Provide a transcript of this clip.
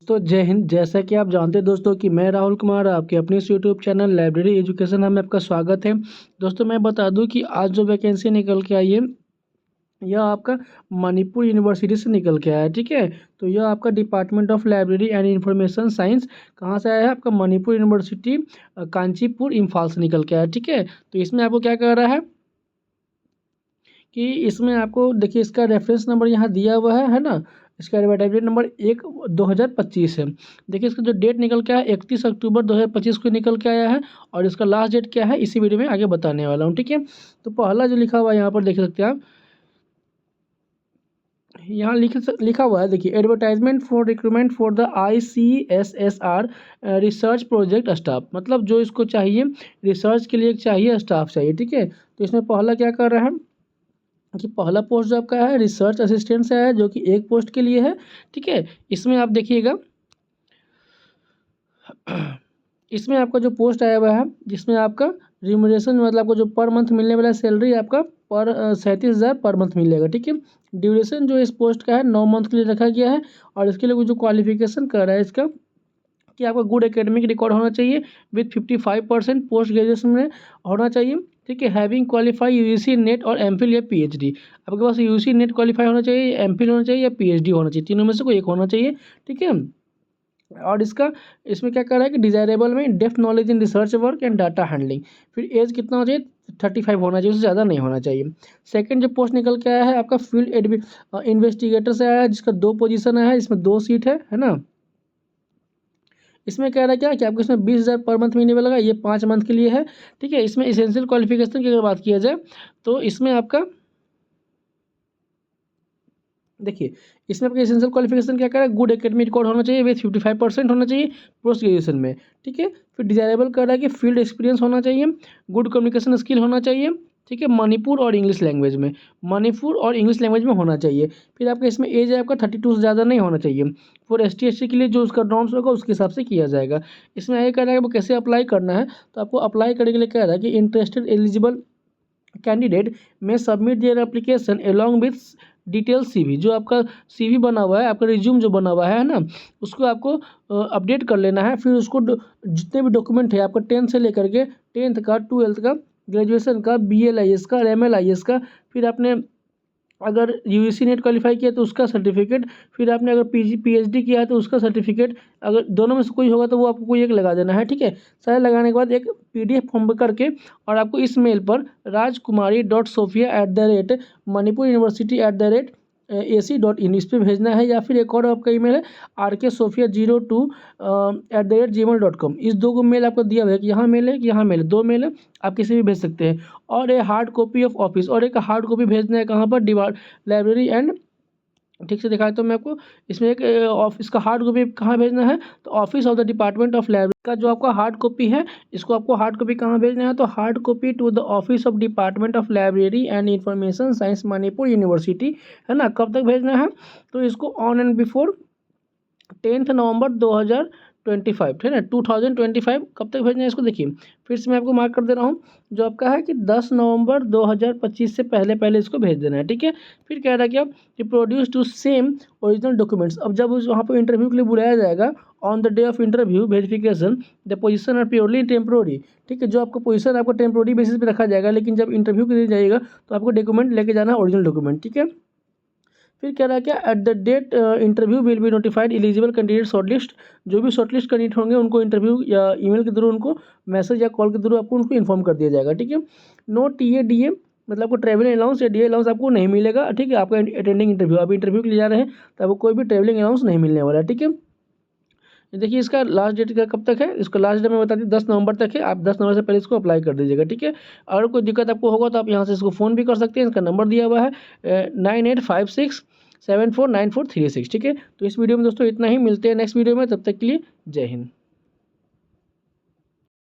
तो जय हिंद। जैसा कि आप जानते हैं दोस्तों कि मैं राहुल कुमार आपके अपने इस यूट्यूब चैनल लाइब्रेरी एजुकेशन में आपका स्वागत है। दोस्तों मैं बता दूं कि आज जो वैकेंसी निकल के आई है यह आपका मणिपुर यूनिवर्सिटी से निकल के आया है। ठीक है, तो यह आपका department of library and information science कहाँ से आया है? आपका मणिपुर यूनिवर्सिटी कांचीपुर इम्फाल से निकल के आया है। ठीक है, तो इसमें आपको क्या कर रहा है कि इसमें आपको देखिए इसका रेफरेंस नंबर यहाँ दिया हुआ है ना। इसका एडवर्टाइजमेंट नंबर 1/2025 है। देखिए इसका जो डेट निकल के आया 31 अक्टूबर 2025 को निकल के आया है और इसका लास्ट डेट क्या है इसी वीडियो में आगे बताने वाला हूँ। ठीक है, तो पहला जो लिखा हुआ है यहाँ पर देख सकते हैं आप, यहाँ लिखा हुआ है देखिए, advertisement for recruitment for the ICSSR research project staff, मतलब जो इसको चाहिए रिसर्च के लिए चाहिए स्टाफ चाहिए। ठीक है, तो इसमें पहला क्या कर रहा है कि पहला पोस्ट जो आपका है रिसर्च असिस्टेंट से है जो कि एक पोस्ट के लिए है। ठीक है, इसमें आप देखिएगा इसमें आपका जो पोस्ट आया हुआ है जिसमें आपका रिम्यूनरेशन मतलब आपको जो पर मंथ मिलने वाला सैलरी आपका पर 37,000 पर मंथ मिलेगा। ठीक है, ड्यूरेशन जो इस पोस्ट का है 9 मंथ के लिए रखा गया है और इसके लिए जो क्वालिफिकेशन कर रहा है इसका कि आपका गुड एकेडमिक रिकॉर्ड होना चाहिए विथ 55% पोस्ट ग्रेजुएशन में होना चाहिए। ठीक है, हैविंग क्वालिफाई UGC नेट और एमफिल या PhD, आपके पास UGC नेट क्वालिफाई होना चाहिए, एमफिल होना चाहिए या PhD होना चाहिए, तीनों में से कोई एक होना चाहिए। ठीक है, और इसमें क्या कर रहा है कि डिजायरेबल में depth knowledge in research work and data handling, फिर एज कितना होना चाहिए 35 होना चाहिए, उससे ज़्यादा नहीं होना चाहिए। सेकंड जो पोस्ट निकल के आया है आपका फील्ड इन्वेस्टिगेटर से आया है जिसका 2 पोजीशन है, इसमें 2 सीट है ना। इसमें कह रहा है क्या कि आपको इसमें 20,000 पर मंथ मिलने वाला, ये 5 मंथ के लिए है। ठीक है, इसमें इसेंशियल क्वालिफिकेशन की अगर बात किया जाए तो इसमें आपका देखिए इसमें आपका एसेंशियल क्वालिफिकेशन क्या कर रहा है, गुड एकेडमिक रिकॉर्ड होना चाहिए विथ 55% होना चाहिए पोस्ट ग्रेजुएशन में। ठीक है, फिर डिजायरेबल कर रहा है कि फील्ड एक्सपीरियंस होना चाहिए, गुड कम्युनिकेशन स्किल होना चाहिए। ठीक है, मणिपुर और इंग्लिश लैंग्वेज में होना चाहिए। फिर आपका इसमें एज है आपका 32 से ज़्यादा नहीं होना चाहिए। फॉर ST/SC के लिए जो उसका नॉर्म्स होगा उसके हिसाब से किया जाएगा। इसमें आगे कह रहा है वो कैसे अप्लाई करना है, तो आपको अप्लाई करने के लिए कह रहा है कि इंटरेस्टेड एलिजिबल कैंडिडेट में submit their application along with detail CV, जो आपका CV बना हुआ है आपका रिज्यूम जो बना हुआ है ना उसको आपको अपडेट कर लेना है। फिर उसको जितने भी डॉक्यूमेंट है आपका 10 से लेकर के 10th का 12th का ग्रेजुएशन का BLIS का और MLIS का, फिर आपने अगर UGC नेट क्वालिफाई किया तो उसका सर्टिफिकेट, फिर आपने अगर PhD किया है तो उसका सर्टिफिकेट, अगर दोनों में से कोई होगा तो वो आपको कोई एक लगा देना है। ठीक है, सारे लगाने के बाद एक PDF फॉर्म करके और आपको इस मेल पर rajkumari.sophia@manipur university@AC.in इस पर भेजना है, या फिर एक और आपका ईमेल है rksophia02@gmail.com। इस 2 को मेल आपको दिया हुआ है कि यहाँ मेल है कि यहाँ मेल है, 2 मेल है, आप किसी भी भेज सकते हैं। और एक हार्ड कॉपी ऑफ ऑफिस, और एक हार्ड कॉपी भेजना है कहाँ पर, लाइब्रेरी एंड, ठीक से दिखाया तो मैं आपको इसमें एक ऑफिस का हार्ड कॉपी कहाँ भेजना है, तो office of the department of library का जो आपका हार्ड कॉपी है इसको आपको हार्ड कॉपी कहाँ भेजना है, तो hard copy to the office of department of library and information science Manipur university, है ना। कब तक भेजना है, तो इसको ऑन एंड बिफोर 10 नवंबर 2025, ठीक है 2025 कब तक भेजना है इसको देखिए, फिर से मैं आपको मार्क कर दे रहा हूँ जो आपका है कि 10 नवंबर 2025 से पहले पहले इसको भेज देना है। ठीक है, फिर कह रहा है क्या कि produce to same original documents. अब जब उस वहाँ पर इंटरव्यू के लिए बुलाया जाएगा on the day of interview verification the position are purely temporary. ठीक है, जो आपका पोजीशन आपको टेम्प्रोरी बेसिस पे रखा जाएगा, लेकिन जब इंटरव्यू के लिए जाइएगा तो आपको डॉक्यूमेंट लेके जाना है ओरिजिनल डॉक्यूमेंट। ठीक है, फिर कह रहा है क्या at the date interview will be notified eligible candidate shortlist, जो भी शॉर्टलिस्ट कैंडिडेट होंगे उनको इंटरव्यू या ईमेल के थ्रू उनको मैसेज या कॉल के थ्रू आपको उनको इन्फॉर्म कर दिया जाएगा। ठीक है, नो TADA मतलब आपको ट्रैवलिंग अलाउंस या DA अलाउंस आपको नहीं मिलेगा। ठीक है, आपका अटेंडिंग इंटरव्यू, आप इंटरव्यू के लिए जा रहे हैं तो आपको कोई भी ट्रैवलिंग अलाउंस नहीं मिलने वाला है। ठीक है, देखिए इसका लास्ट डेट का कब तक है, इसका लास्ट डेट मैं बता दी 10 नवंबर तक है, आप 10 नवंबर से पहले इसको अप्लाई कर दीजिएगा। ठीक है, अगर कोई दिक्कत आपको होगा तो आप यहाँ से इसको फ़ोन भी कर सकते हैं, इसका नंबर दिया हुआ है 9856749436। ठीक है, तो इस वीडियो में दोस्तों इतना ही, मिलते हैं नेक्स्ट वीडियो में, तब तक के लिए जय हिंद।